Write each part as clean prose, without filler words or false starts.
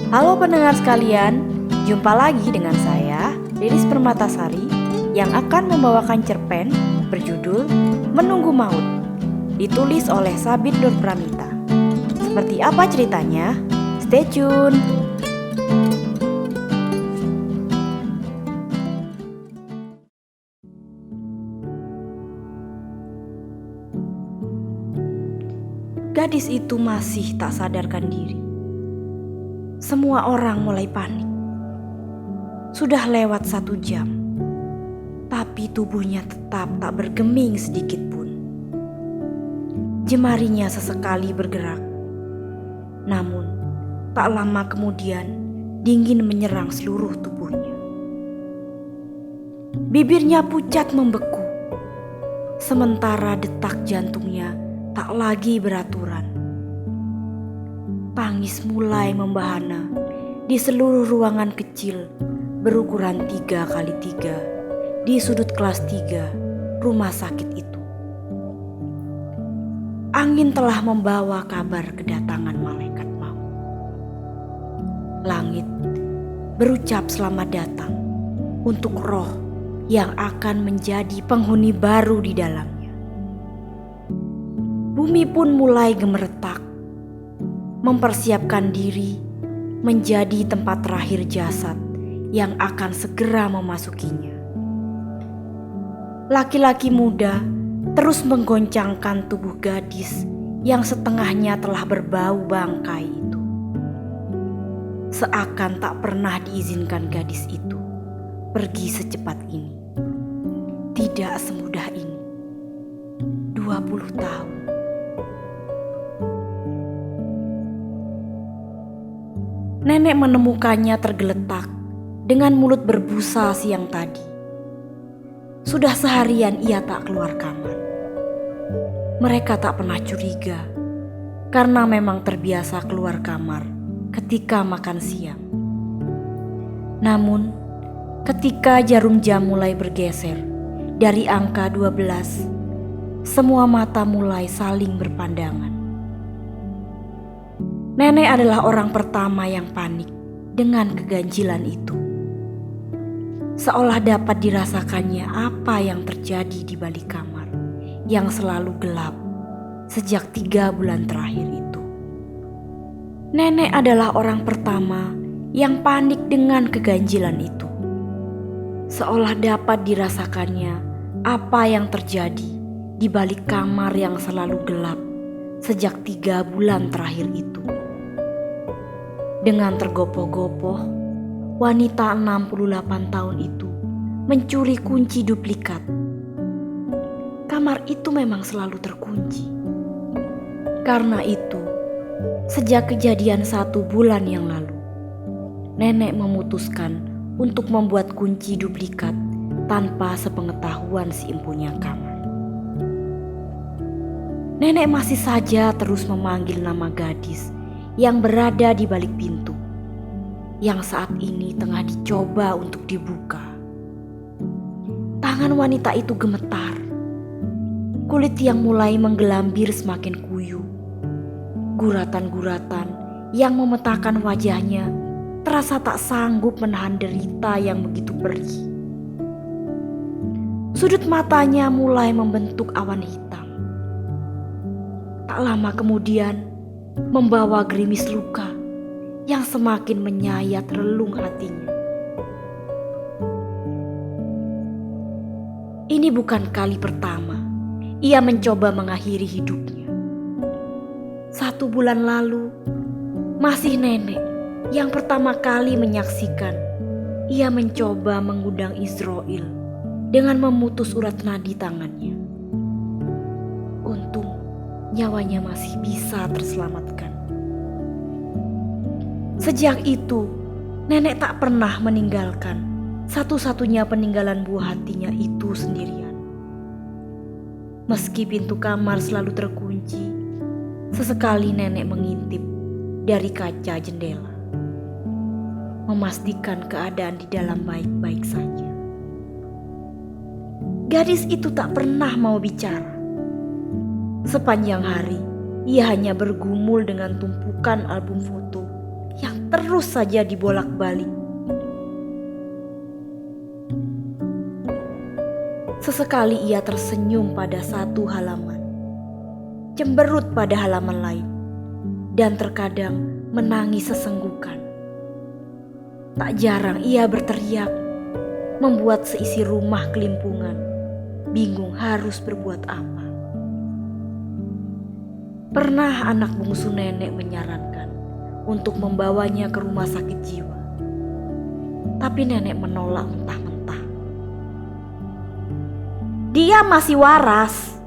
Halo pendengar sekalian, jumpa lagi dengan saya, Riris Permatasari, yang akan membawakan cerpen berjudul Menunggu Maut, ditulis oleh Sabit Nur Pramita. Seperti apa ceritanya? Stay tune! Gadis itu masih tak sadarkan diri. Semua orang mulai panik. Sudah lewat 1 jam, tapi tubuhnya tetap tak bergeming sedikit pun. Jemarinya sesekali bergerak. Namun, tak lama kemudian dingin menyerang seluruh tubuhnya. Bibirnya pucat membeku, sementara detak jantungnya tak lagi beraturan. Tangis mulai membahana di seluruh ruangan kecil berukuran 3x3 di sudut kelas 3 rumah sakit itu. Angin telah membawa kabar kedatangan malaikat maut. Langit berucap selamat datang untuk roh yang akan menjadi penghuni baru di dalamnya. Bumi pun mulai gemeretak, mempersiapkan diri menjadi tempat terakhir jasad yang akan segera memasukinya. Laki-laki muda terus menggoncangkan tubuh gadis yang setengahnya telah berbau bangkai itu. Seakan tak pernah diizinkan gadis itu pergi secepat ini. Tidak semudah ini. 20 tahun. Nenek menemukannya tergeletak dengan mulut berbusa siang tadi. Sudah seharian ia tak keluar kamar. Mereka tak pernah curiga karena memang terbiasa keluar kamar ketika makan siang. Namun, ketika jarum jam mulai bergeser dari angka 12, semua mata mulai saling berpandangan. Nenek adalah orang pertama yang panik dengan keganjilan itu. Seolah dapat dirasakannya apa yang terjadi di balik kamar yang selalu gelap sejak 3 bulan terakhir itu. Nenek adalah orang pertama yang panik dengan keganjilan itu. Seolah dapat dirasakannya apa yang terjadi di balik kamar yang selalu gelap sejak 3 bulan terakhir itu. Dengan tergopoh-gopoh, wanita 68 tahun itu mencuri kunci duplikat. Kamar itu memang selalu terkunci. Karena itu, sejak kejadian 1 bulan yang lalu, nenek memutuskan untuk membuat kunci duplikat tanpa sepengetahuan si empunya kamar. Nenek masih saja terus memanggil nama gadis yang berada di balik pintu, yang saat ini tengah dicoba untuk dibuka. Tangan wanita itu gemetar. Kulit yang mulai menggelambir semakin kuyup. Guratan-guratan yang memetakan wajahnya terasa tak sanggup menahan derita yang begitu perih. Sudut matanya mulai membentuk awan hitam. Tak lama kemudian membawa gerimis luka yang semakin menyayat relung hatinya. Ini bukan kali pertama ia mencoba mengakhiri hidupnya. 1 bulan lalu, masih nenek yang pertama kali menyaksikan ia mencoba mengundang Israel dengan memutus urat nadi tangannya. Untung nyawanya masih bisa terselamatkan. Sejak itu, nenek tak pernah meninggalkan satu-satunya peninggalan buah hatinya itu sendirian. Meski pintu kamar selalu terkunci, sesekali nenek mengintip dari kaca jendela, memastikan keadaan di dalam baik-baik saja. Gadis itu tak pernah mau bicara. Sepanjang hari, ia hanya bergumul dengan tumpukan album foto yang terus saja dibolak-balik. Sesekali ia tersenyum pada satu halaman, cemberut pada halaman lain, dan terkadang menangis sesenggukan. Tak jarang ia berteriak, membuat seisi rumah kelimpungan, bingung harus berbuat apa. Pernah anak bungsu nenek menyarankan untuk membawanya ke rumah sakit jiwa, tapi nenek menolak mentah-mentah. "Dia masih waras,"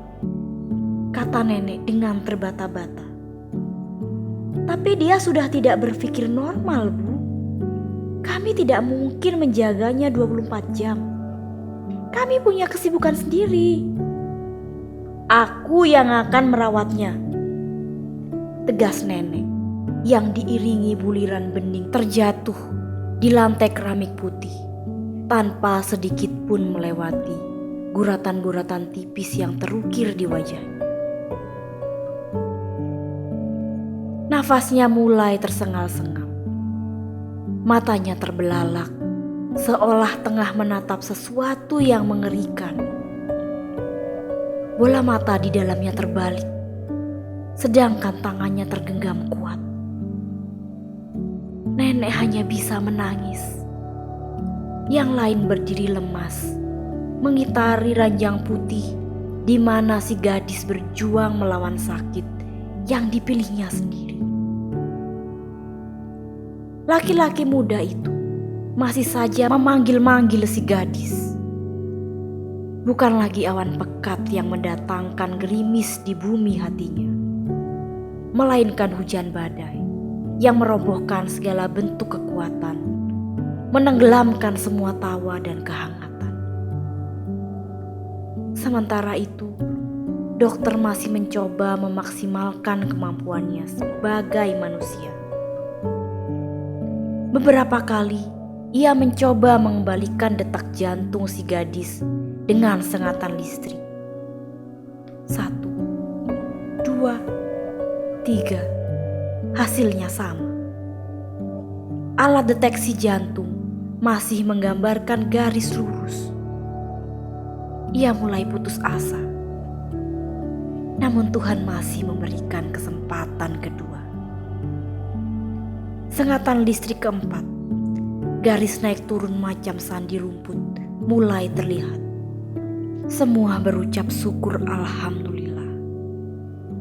kata nenek dengan terbata-bata. "Tapi dia sudah tidak berpikir normal, Bu. Kami tidak mungkin menjaganya 24 jam. Kami punya kesibukan sendiri." "Aku yang akan merawatnya," tegas nenek yang diiringi buliran bening terjatuh di lantai keramik putih tanpa sedikit pun melewati guratan-guratan tipis yang terukir di wajahnya. Nafasnya mulai tersengal-sengal. Matanya terbelalak, seolah tengah menatap sesuatu yang mengerikan. Bola mata di dalamnya terbalik, sedangkan tangannya tergenggam kuat. Nenek hanya bisa menangis. Yang lain berdiri lemas, mengitari ranjang putih di mana si gadis berjuang melawan sakit yang dipilihnya sendiri. Laki-laki muda itu masih saja memanggil-manggil si gadis. Bukan lagi awan pekat yang mendatangkan gerimis di bumi hatinya, melainkan hujan badai yang merobohkan segala bentuk kekuatan, menenggelamkan semua tawa dan kehangatan. Sementara itu, dokter masih mencoba memaksimalkan kemampuannya sebagai manusia. Beberapa kali, ia mencoba mengembalikan detak jantung si gadis dengan sengatan listrik. 1, 2, 3, hasilnya sama. Alat deteksi jantung masih menggambarkan garis lurus. Ia mulai putus asa. Namun Tuhan masih memberikan kesempatan kedua. Sengatan listrik keempat, garis naik turun macam sandi rumput, mulai terlihat. Semua berucap syukur alhamdulillah,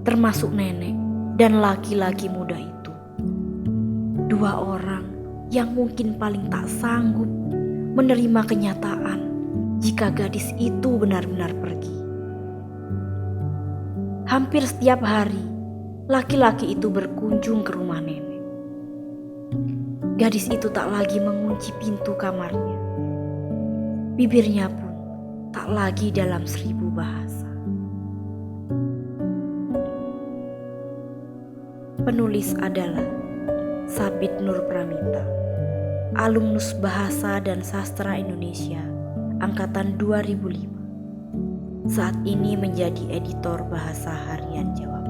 termasuk nenek dan laki-laki muda itu. Dua orang yang mungkin paling tak sanggup menerima kenyataan jika gadis itu benar-benar pergi. Hampir setiap hari, laki-laki itu berkunjung ke rumah nenek. Gadis itu tak lagi mengunci pintu kamarnya. Bibirnya pun tak lagi dalam 1000 bahasa. Penulis adalah Sabit Nur Pramita, alumnus Bahasa dan Sastra Indonesia angkatan 2005. Saat ini menjadi editor Bahasa Harian Jawa.